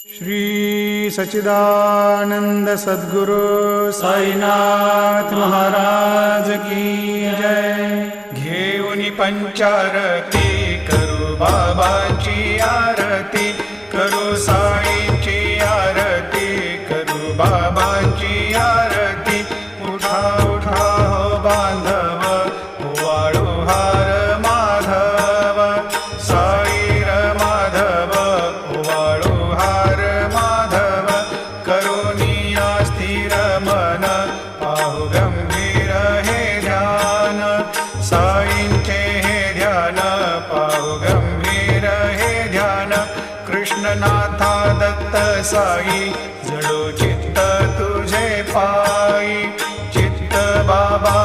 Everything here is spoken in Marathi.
श्री सच्चिदानंद सद्गुरु साईनाथ महाराज की जय। घेऊनी पंचारती करू बाबाची आरती, करू साईची आरती, करू बाबाची आरती। उठा उठा हो बांधव, वाळू हार माधव, साई र माधव, वाळू हार माधव। करुणिया स्थिर मन, पाहु गंभीर हे ध्यान, साईंचे हे ध्यान, पाहु गंभीर हे ध्यान। कृष्णनाथा दत्त साई, जडो चित्त तुझे पायी, चित्त बाबा